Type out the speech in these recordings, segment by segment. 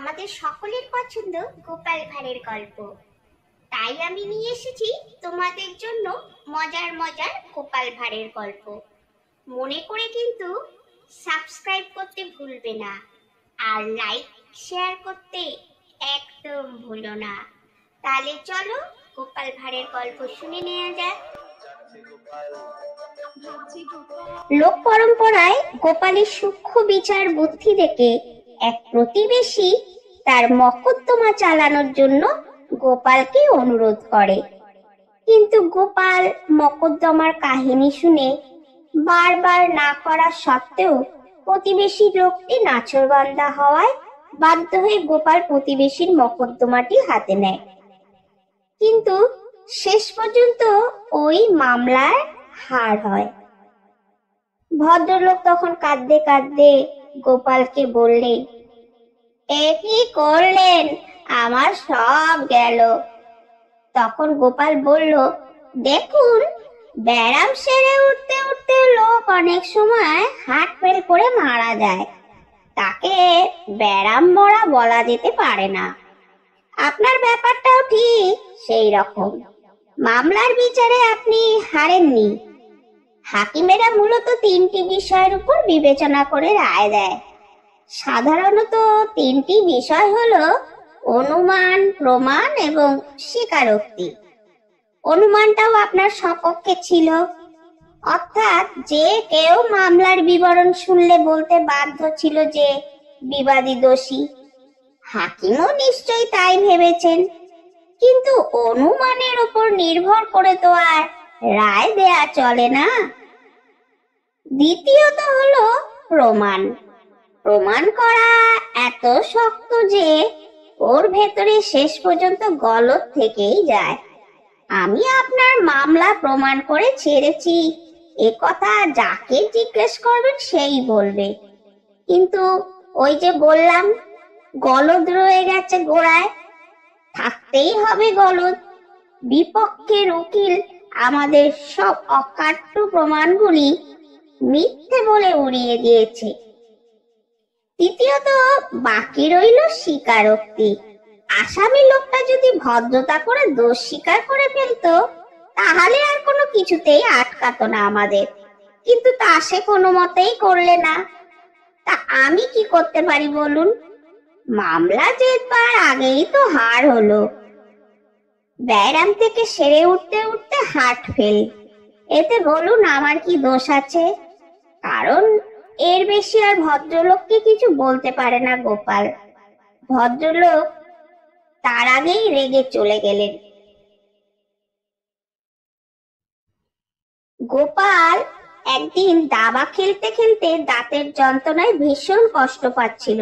আমাদের সকলের পছন্দ গোপাল ভাঁড়ের গল্প। তাই আমি নিয়ে এসেছি তোমাদের জন্য মজার মজার গোপাল ভাঁড়ের গল্প। মনে করে কিন্তু সাবস্ক্রাইব করতে ভুলবে না, আর লাইক শেয়ার করতে একদম ভুলো না। তাহলে চলো গোপাল ভাঁড়ের গল্প শুনে নেওয়া যাক। লোক পরম্পরায় গোপালের সূক্ষ্ম বিচার বুদ্ধি দেখে এক প্রতিবেশী তার মকদ্দমা চালানোর জন্য গোপালকে অনুরোধ করে। কিন্তু গোপাল মকদ্দমার কাহিনী শুনে বারবার না করা সত্ত্বেও প্রতিবেশী লোকটি নাছোড়বান্দা হওয়ায় বাধ্য হয়ে গোপাল প্রতিবেশীর মকদ্দমাটি হাতে নেয়। কিন্তু শেষ পর্যন্ত ওই মামলায় হার হয়। ভদ্রলোক তখন কাঁদতে কাঁদতে গোপালকে বললে, এ কি করলেন, আমার সব গেল। তখন গোপাল বলল, দেখুন, ব্যারাম সেরে উঠতে উঠতে লোক অনেক সময় হার্ট ফেল করে মারা যায়, তাকে ব্যারাম মরা বলা যেতে পারে না। আপনার ব্যাপারটাও ঠিক সেই রকম। মামলার বিচারে আপনি হারেননি। হাকিমেরা মূলত তিনটি বিষয়ের উপর বিবেচনা করে রায় দেয়। সাধারণত তিনটি বিষয় হলো অনুমান, প্রমাণ এবং স্বীকারোক্তি। অনুমানটাও আপনার সপক্ষে ছিল, অর্থাৎ যে কেউ মামলার বিবরণ শুনলে বলতে বাধ্য ছিল যে বিবাদী দোষী। হাকিমও নিশ্চয়ই তাই ভেবেছেন। কিন্তু অনুমানের উপর নির্ভর করে তো আর রায় দেয়া চলে না। দ্বিতীয়ত হলো প্রমাণ। প্রমাণ করা এত শক্ত যে ওর ভেতরে শেষ পর্যন্ত গলদ থেকেই যায়। আমি আপনার মামলা প্রমাণ করে ছেড়েছি, এ কথা যাকে জিজ্ঞেস করবেন সেই বলবে। কিন্তু ওই যে বললাম, গলদ রয়ে গেছে গোড়ায়, থাকতেই হবে গলদ। বিপক্ষের উকিল আমাদের সব অকাট্য প্রমাণগুলি মিথ্যে বলে উড়িয়ে দিয়েছে। তৃতীয়ত বাকি রইল স্বীকারোক্তি। আসামি লোকটা যদি ভদ্রতা করে দোষ স্বীকার করে ফেলতো, তাহলে আর কোনো কিছুতেই আটকাতো না আমাদের। কিন্তু তা সে কোনো মতেই করলে না। তা আমি কি করতে পারি বলুন? মামলা জেতবার আগেই তো হার হলো। ব্যারাম থেকে সেরে উঠতে উঠতে হার্ট ফেল, এতে বলুন আমার কি দোষ আছে? কারণ এর বেশি আর ভদ্রলোককে কিছু বলতে পারে না গোপাল। ভদ্রলোক তার আগেই রেগে চলে গেলেন। গোপাল একদিন দাবা খেলতে খেলতে দাঁতের যন্ত্রণায় ভীষণ কষ্ট পাচ্ছিল।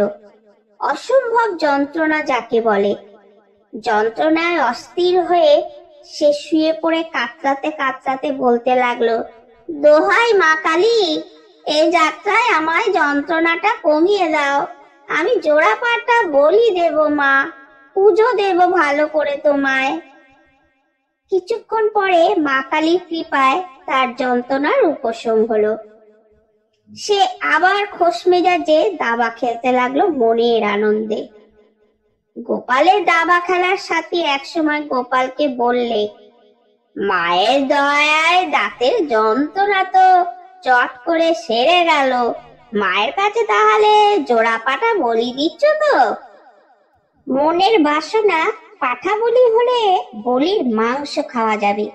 অসম্ভব যন্ত্রণা যাকে বলে। যন্ত্রণায় অস্থির হয়ে সে শুয়ে পড়ে কাতরাতে কাতরাতে বলতে লাগলো, দোহাই মা কালী, এই যাত্রায় আমায় যন্ত্রণাটা কমিয়ে দাও। আমি জোড়া পাটা বলি দেব মা, পুজো দেব ভালো করে তোমায়। কিছুক্ষণ পরে মা কালীর কৃপায় তার যন্ত্রণার উপশম হলো। সে আবার খোশ মেজাজে দাবা খেলতে লাগলো মনের আনন্দে। গোপালের দাবা খেলার সাথী একসময় গোপালকে বললে, মায়ের দয়ায় দাঁতের যন্ত্রণা তো চট করে সেরে গেল। মায়ের কাছে তাহলে জোড়া পাটা বলি দিচ্ছ তো? মনের বাসনা পাঠা বলি হলে বলির মাংস খাওয়া যাবে।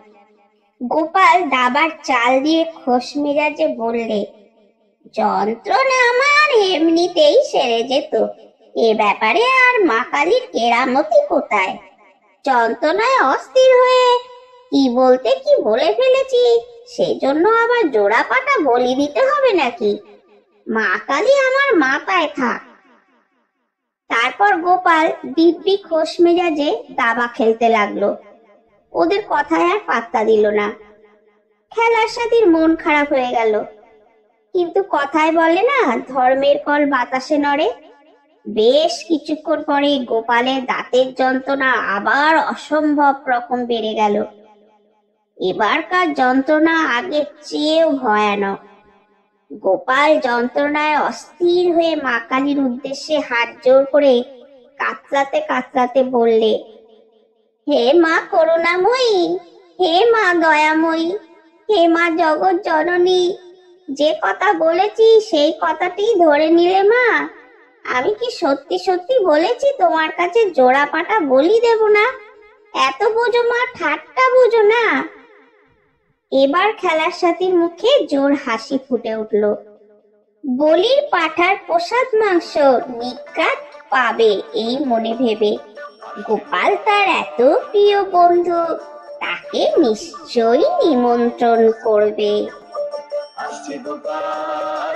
গোপাল দাবার চাল দিয়ে খোশ মেজাজে বললে, যন্ত্রণা আমার এমনিতেই সেরে যেত, এ ব্যাপারে আর মা কালীর কেরামতি কোথায়? যন্ত্রণায় অস্থির হয়ে কি বলতে কি বলে ফেলেছি, সেজন্য আবার জোড়া পাটা বলি দিতে হবে নাকি? মা কালী আমার মাথায় থাক। তারপর গোপাল দিব্যি খোশ মেজাজে দাবা খেলতে লাগলো। ওদের কথায় আর পাত্তা দিল না। খেলার সাথীর মন খারাপ হয়ে গেল। কিন্তু কথায় বলে না, ধর্মের কল বাতাসে নড়ে। বেশ কিছুক্ষণ পরে গোপালের দাঁতের যন্ত্রণা আবার অসম্ভব রকম বেড়ে গেল। এবারকার যন্ত্রণা আগের চেয়েও ভয়ানক। গোপাল যন্ত্রণায় অস্থির হয়ে মা কালীর উদ্দেশ্যে হাত জোড় করে কাতরাতে কাতরাতে বললে, হে মা করুণাময়ী, হে মা দয়াময়ী, হে মা জগৎ জননী, যে কথা বলেছি সেই কথাটি ধরে নিলে মা? আমি কি সত্যি সত্যি বলেছি তোমার কাছে জোড়া পাটা বলি দেব না? এত বোঝো মা, ঠাট্টা বোঝো না। এবার খেলার সাথীর মুখে জোর হাসি ফুটে উঠল। বলির পাঠার প্রসাদ মাংস নিজ্ঞাত পাবে এই মনে ভেবে গোপাল তার এত প্রিয় বন্ধু, তাকে নিশ্চয়ই নিমন্ত্রণ করবে। আসছে গোপাল